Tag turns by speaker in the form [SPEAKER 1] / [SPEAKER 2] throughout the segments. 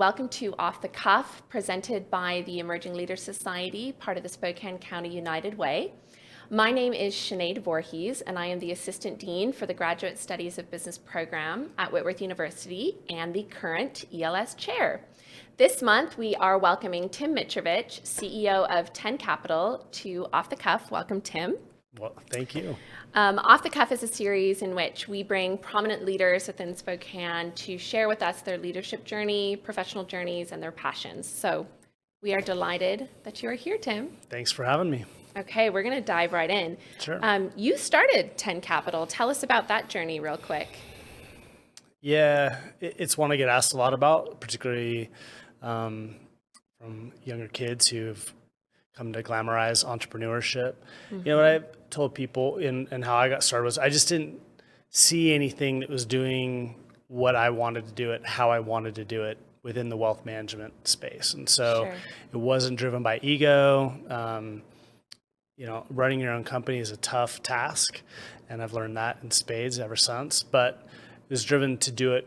[SPEAKER 1] welcome to Off the Cuff, presented by the Emerging Leaders Society, part of the Spokane County United Way. My name is Sinead Voorhees, and I am the Assistant Dean for the Graduate Studies of Business program at Whitworth University and the current ELS Chair. This month, we are welcoming Tim Mitrovich, CEO of 10 Capital, to Off the Cuff. Welcome, Tim.
[SPEAKER 2] Well, thank you.
[SPEAKER 1] Off the Cuff is a series in which we bring prominent leaders within Spokane to share with us their leadership journey, professional journeys, and their passions. So we are delighted that you are here, Tim.
[SPEAKER 2] Thanks for having me.
[SPEAKER 1] Okay, we're going to dive right in.
[SPEAKER 2] Sure.
[SPEAKER 1] You started 10 Capital. Tell us about that journey real quick.
[SPEAKER 2] Yeah, it's one I get asked a lot about, particularly from younger kids who've come to glamorize entrepreneurship. Mm-hmm. You know, what I've told people and how I got started was I just didn't see anything that was doing what I wanted to do it, how I wanted to do it within the wealth management space. And so
[SPEAKER 1] Sure.
[SPEAKER 2] It wasn't driven by ego. Running your own company is a tough task, and I've learned that in spades ever since, but it was driven to do it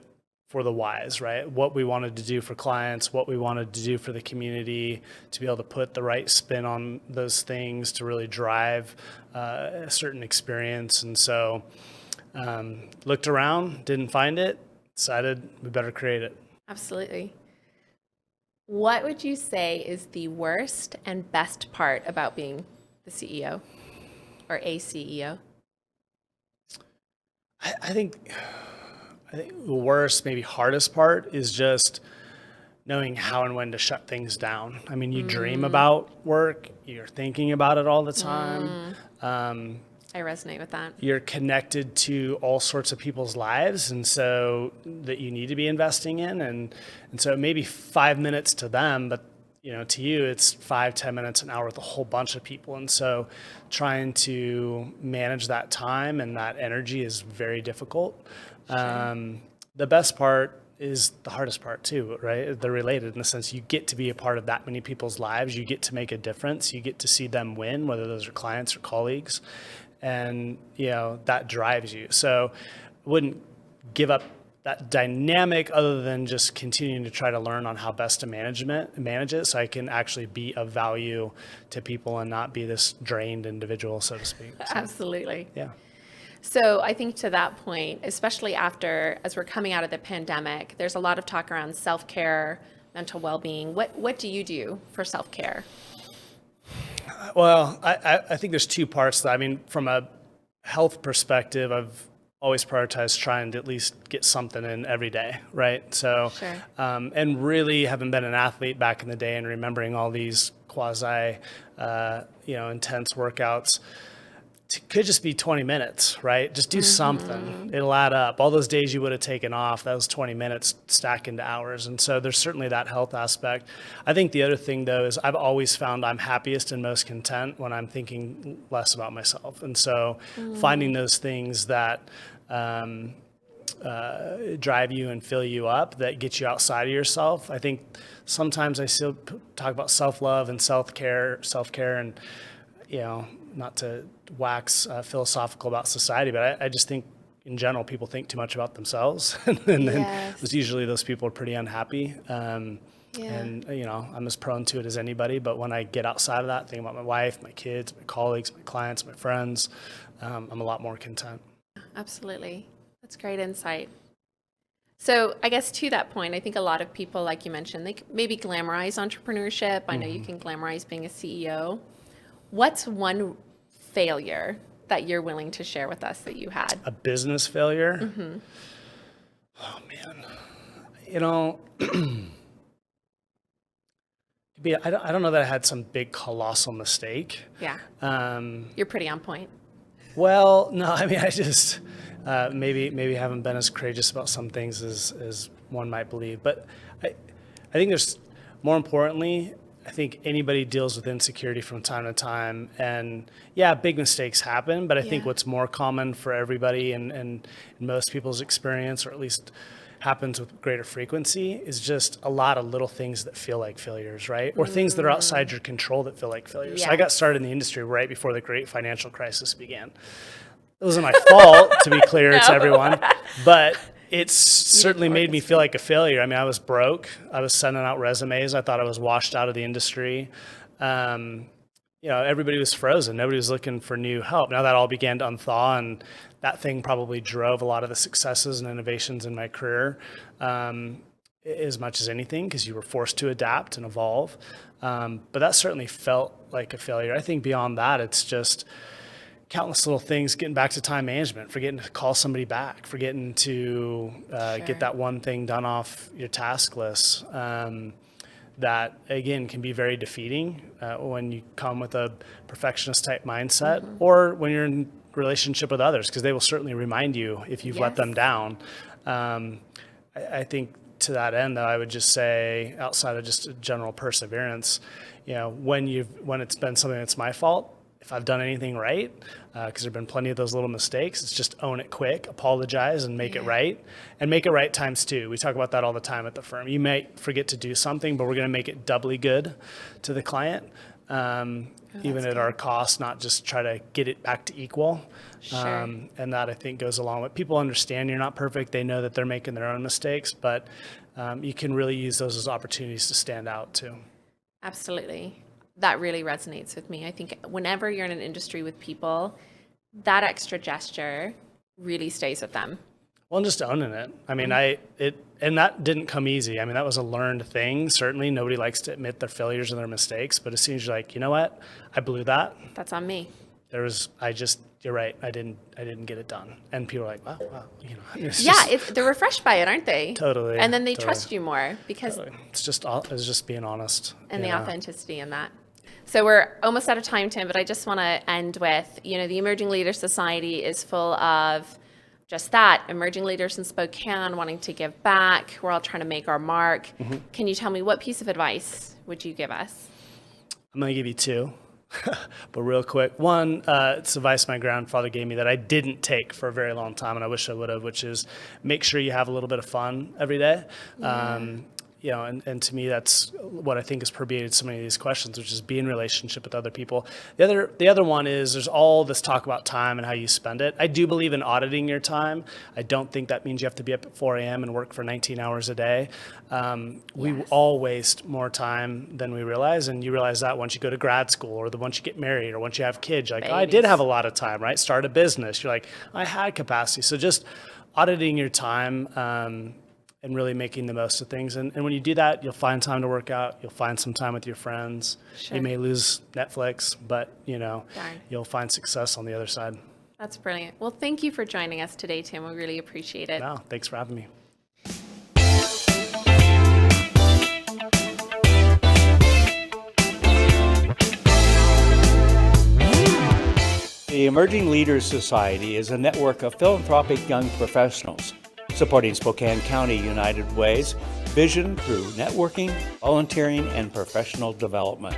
[SPEAKER 2] for the whys, right? What we wanted to do for clients, what we wanted to do for the community, to be able to put the right spin on those things to really drive a certain experience. And so looked around, didn't find it, decided we better create it.
[SPEAKER 1] Absolutely. What would you say is the worst and best part about being the CEO or a CEO?
[SPEAKER 2] I think the worst, maybe hardest part is just knowing how and when to shut things down. I mean, you dream about work, you're thinking about it all the time.
[SPEAKER 1] I resonate with that.
[SPEAKER 2] You're connected to all sorts of people's lives, and so that you need to be investing in. And so it may be 5 minutes to them, but to you, it's 5-10 minutes, an hour with a whole bunch of people. And so trying to manage that time and that energy is very difficult.
[SPEAKER 1] Sure.
[SPEAKER 2] The best part is the hardest part too, right? They're related in the sense you get to be a part of that many people's lives. You get to make a difference. You get to see them win, whether those are clients or colleagues. And, that drives you. So I wouldn't give up that dynamic other than just continuing to try to learn on how best to manage it so I can actually be of value to people and not be this drained individual, so to speak. So,
[SPEAKER 1] Absolutely.
[SPEAKER 2] yeah.
[SPEAKER 1] So I think to that point, especially as we're coming out of the pandemic, there's a lot of talk around self-care, mental well-being. What do you do for self-care?
[SPEAKER 2] Well, I think there's two parts to that. I mean, from a health perspective, I've always prioritized trying to at least get something in every day, right? So,
[SPEAKER 1] Sure.
[SPEAKER 2] And really having been an athlete back in the day and remembering all these quasi, intense workouts, could just be 20 minutes, right? Just do something. It'll add up. All those days you would have taken off, those 20 minutes stack into hours. And so there's certainly that health aspect. I think the other thing, though, is I've always found I'm happiest and most content when I'm thinking less about myself. And so finding those things that drive you and fill you up, that get you outside of yourself. I think sometimes I still talk about self-love and self-care and, not to wax philosophical about society, but I just think in general, people think too much about themselves. And then
[SPEAKER 1] Yes.
[SPEAKER 2] usually those people are pretty unhappy. And, I'm as prone to it as anybody. But when I get outside of that, think about my wife, my kids, my colleagues, my clients, my friends, I'm a lot more content.
[SPEAKER 1] Absolutely. That's great insight. So I guess to that point, I think a lot of people, like you mentioned, they maybe glamorize entrepreneurship. I know you can glamorize being a CEO. What's one failure that you're willing to share with us that you had?
[SPEAKER 2] A business failure? Oh, man. I don't know that I had some big colossal mistake.
[SPEAKER 1] Yeah. You're pretty on point.
[SPEAKER 2] Well, no, I mean, I just maybe haven't been as courageous about some things as one might believe. But I think there's, more importantly, I think anybody deals with insecurity from time to time. And yeah, big mistakes happen, but I think what's more common for everybody and in most people's experience, or at least happens with greater frequency, is just a lot of little things that feel like failures, right? Or things that are outside your control that feel like failures.
[SPEAKER 1] Yeah.
[SPEAKER 2] So I got started in the industry right before the great financial crisis began. It wasn't my fault, to be clear to everyone, but It's certainly made me feel like a failure. I mean, I was broke. I was sending out resumes. I thought I was washed out of the industry. Everybody was frozen. Nobody was looking for new help. Now that all began to unthaw, and that thing probably drove a lot of the successes and innovations in my career, as much as anything, because you were forced to adapt and evolve. But that certainly felt like a failure. I think beyond that, it's just countless little things, getting back to time management, forgetting to call somebody back, forgetting to get that one thing done off your task list. That, again, can be very defeating when you come with a perfectionist type mindset, or when you're in relationship with others, because they will certainly remind you if you've let them down. I think to that end, though, I would just say, outside of just a general perseverance, when it's been something that's my fault, if I've done anything right, because there have been plenty of those little mistakes, it's just own it quick, apologize, and make it right. And make it right times two. We talk about that all the time at the firm. You may forget to do something, but we're going to make it doubly good to the client, even at our cost, not just try to get it back to equal. And that, I think, goes along with people understand you're not perfect. They know that they're making their own mistakes, but you can really use those as opportunities to stand out too.
[SPEAKER 1] Absolutely. That really resonates with me. I think whenever you're in an industry with people, that extra gesture really stays with them.
[SPEAKER 2] Well, and just owning it. I mean, and that didn't come easy. I mean, that was a learned thing. Certainly, nobody likes to admit their failures and their mistakes. But as soon as you're like, you know what, I blew that.
[SPEAKER 1] That's on me.
[SPEAKER 2] You're right. I didn't get it done. And people are like, wow.
[SPEAKER 1] They're refreshed by it, aren't they?
[SPEAKER 2] Totally.
[SPEAKER 1] And then they trust you more because
[SPEAKER 2] it's just being honest.
[SPEAKER 1] And the authenticity in that. So we're almost out of time, Tim, but I just want to end with, the Emerging Leaders Society is full of just that, emerging leaders in Spokane wanting to give back. We're all trying to make our mark. Can you tell me, what piece of advice would you give us?
[SPEAKER 2] I'm going to give you two, but real quick. One, it's advice my grandfather gave me that I didn't take for a very long time, and I wish I would have, which is make sure you have a little bit of fun every day. And to me, that's what I think has permeated so many of these questions, which is be in relationship with other people. The other one is there's all this talk about time and how you spend it. I do believe in auditing your time. I don't think that means you have to be up at 4 a.m. and work for 19 hours a day. We all waste more time than we realize, and you realize that once you go to grad school, or once you get married, or once you have kids. You're like, I did have a lot of time, right? Start a business. You're like, I had capacity. So just auditing your time, and really making the most of things. And when you do that, you'll find time to work out. You'll find some time with your friends. You may lose Netflix, but you'll find success on the other side.
[SPEAKER 1] That's brilliant. Well, thank you for joining us today, Tim. We really appreciate it.
[SPEAKER 2] No, thanks for having me.
[SPEAKER 3] The Emerging Leaders Society is a network of philanthropic young professionals supporting Spokane County United Way's vision through networking, volunteering, and professional development.